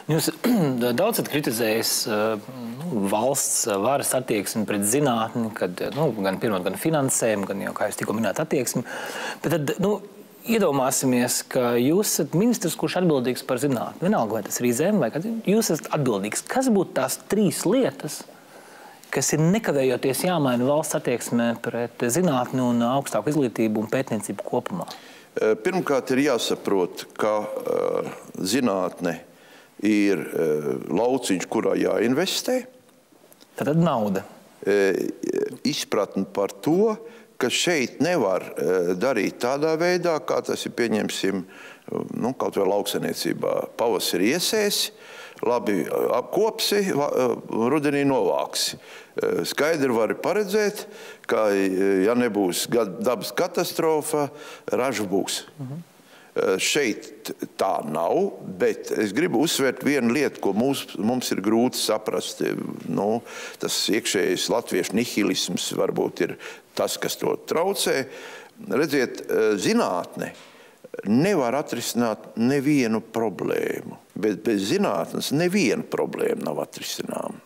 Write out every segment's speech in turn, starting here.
Jūs daudz esat kritizējis valsts varas attieksmi pret zinātni, kad gan pirmot, gan finansējumu, gan jau, kā jūs tikko minējāt, attieksmi. Bet tad, iedomāsimies, ka jūs esat ministrs, kurš atbildīgs par zinātni. Vienalga, vai tas ir zem, vai kad jūs esat atbildīgs. Kas būtu tās 3 lietas, kas ir nekavējoties jāmaina valsts attieksmē pret zinātni un augstāku izglītību un pētniecību kopumā? Pirmkārt, ir jāsaprot, ka zinātne ir lauciņš, kurā jāinvestē. Tad nauda. Izpratni par to, ka šeit nevar darīt tādā veidā, kā tas ir, pieņemsim, kaut vai lauksaniecībā. Pavasarī iesēsi, labi apkopsi, rudenī novāksi. Skaidri var paredzēt, ka, ja nebūs dabas katastrofa, raža būs. Šeit tā nav, bet es gribu uzsvērt vienu lietu, ko mums ir grūti saprast. Tas iekšējais latviešu nihilisms varbūt ir tas, kas to traucē. Redziet, zinātne nevar atrisināt nevienu problēmu, bet bez zinātnes neviena problēma nav atrisināma.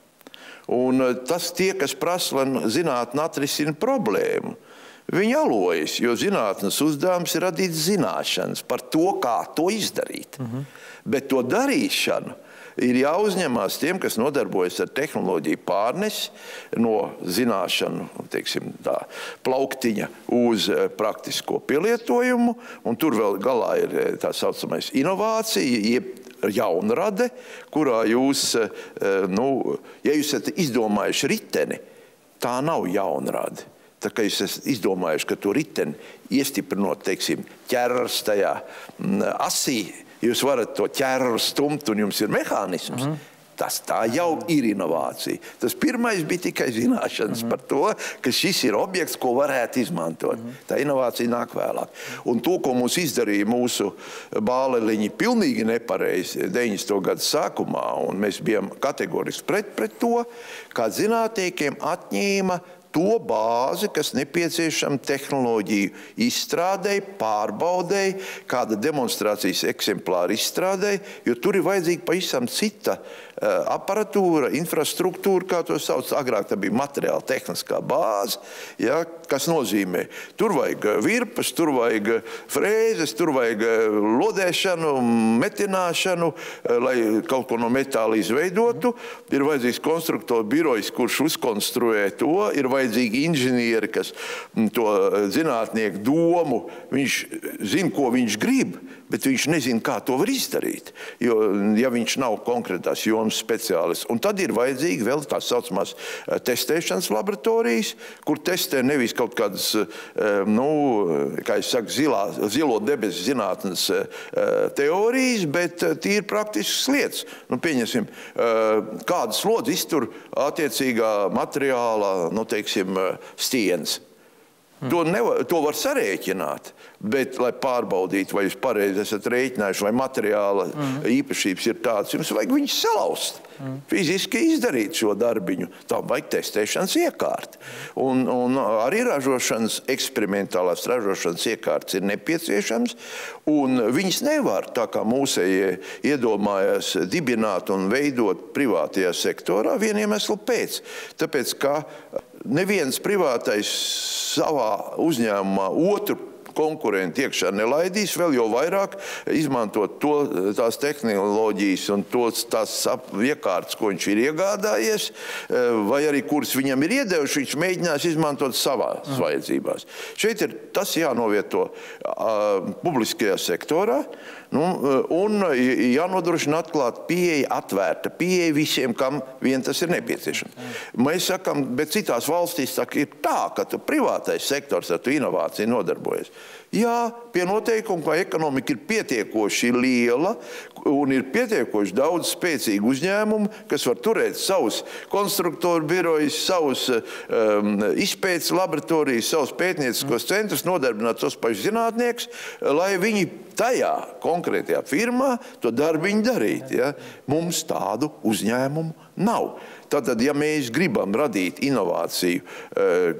Un tas tie, kas prasa, lai zinātne atrisina problēmu, viņi alojas, jo zinātnes uzdevums ir radīt zināšanas par to, kā to izdarīt. Bet to darīšanu ir jāuzņemās tiem, kas nodarbojas ar tehnoloģiju pārnesi no zināšanu, teiksim, plauktiņa uz praktisko pielietojumu, un tur vēl galā ir tā saucamais inovācija, jeb jaunrade, kurā jūs, ja jūs esat izdomājuši riteni, tā nav jaunrade. Tā kā jūs esat izdomājuši, ka to riteni iestiprinot, teiksim, ķerras tajā asī, jūs varat to ķerru stumt un jums ir mehānisms. Tā jau ir inovācija. Tas pirmais bija tikai zināšanas par to, ka šis ir objekts, ko varētu izmantot. Tā inovācija nāk vēlāk. Un to, ko mums izdarīja mūsu bāleliņi pilnīgi nepareizi 90. gadu sākumā, un mēs bijām kategoriski pret to, kā zinātniekiem atņēma to bāzi, kas nepieciešama tehnoloģiju izstrādēji, pārbaudēji, kāda demonstrācijas eksemplāra izstrādēji, jo tur ir vajadzīga pavisam cita aparatūra, infrastruktūra, kā to sauc. Agrāk tā bija materiāla tehniskā bāze, ja, kas nozīmē, tur vajag virpas, tur vajag frēzes, tur vajag lodēšanu, metināšanu, lai kaut ko no metāla izveidotu. Ir vajadzīgs konstruktoru birojs, kurš uzkonstruē to, ir vajadzīgi inženieri, kas to zinātnieku domu, viņš zina, ko viņš grib, bet viņš nezina, kā to var izdarīt, jo, ja viņš nav konkrētās jomas speciālists. Un tad ir vajadzīgi vēl tās saucamās testēšanas laboratorijas, kur testē nevis kaut kādas, kā es saku, zilo debesu zinātnes teorijas, bet tīri praktiskas lietas. Pieņemsim, kādas slodzi iztur attiecīgā materiāla, teiksim, stienas. To var sarēķināt, bet, lai pārbaudītu, vai jūs pareizi esat rēķinājuši, vai materiāla īpašības ir tādas, jums vajag viņus salauzt, fiziski izdarīt šo darbiņu. Tam vajag testēšanas iekārti. Un arī eksperimentālās ražošanas iekārtas ir nepieciešams, un viņas nevar, tā kā mūsējie iedomājas, dibināt un veidot privātajā sektorā vien iemeslu pēc. Tāpēc, ka neviens privātais savā uzņēmumā otru konkurenti iekšā nelaidīs, vēl jau vairāk izmantot tās tehnoloģijas un tās iekārtas, ko viņš ir iegādājies, vai arī kuras viņam ir iedevuši, viņš mēģinās izmantot savās vajadzībās. Šeit ir tas jānovieto publiskajā sektorā, un jānodrošina atklāt pieeja, atvērta pieeja visiem, kam vien tas ir nepieciešams. Mēs sakam, bet citās valstīs ir tā, ka privātais sektors ar to inovāciju nodarbojas. Jā, pie noteikuma, ka ekonomika ir pietiekoši liela un ir pietiekoši daudz spēcīgu uzņēmumu, kas var turēt savus konstruktoru birojus, savus izpētes laboratorijas, savus pētnieciskos centrus, nodarbināt tos pašus zinātniekus, lai viņi tajā konkrētajā firmā to darbiņu darīt. Ja? Mums tādu uzņēmumu nav. Tātad, ja mēs gribam radīt inovāciju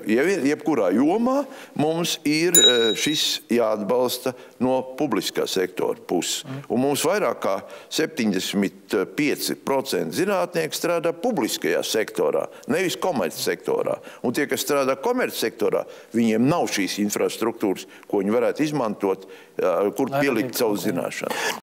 jebkurā jomā, mums ir šī šis jāatbalsta no publiskā sektora puses. Un mums vairāk kā 75% zinātnieku strādā publiskajā sektorā, nevis komercsektorā. Un tie, kas strādā komercsektorā, viņiem nav šīs infrastruktūras, ko viņi varētu izmantot, kur pielikt savu zināšanu.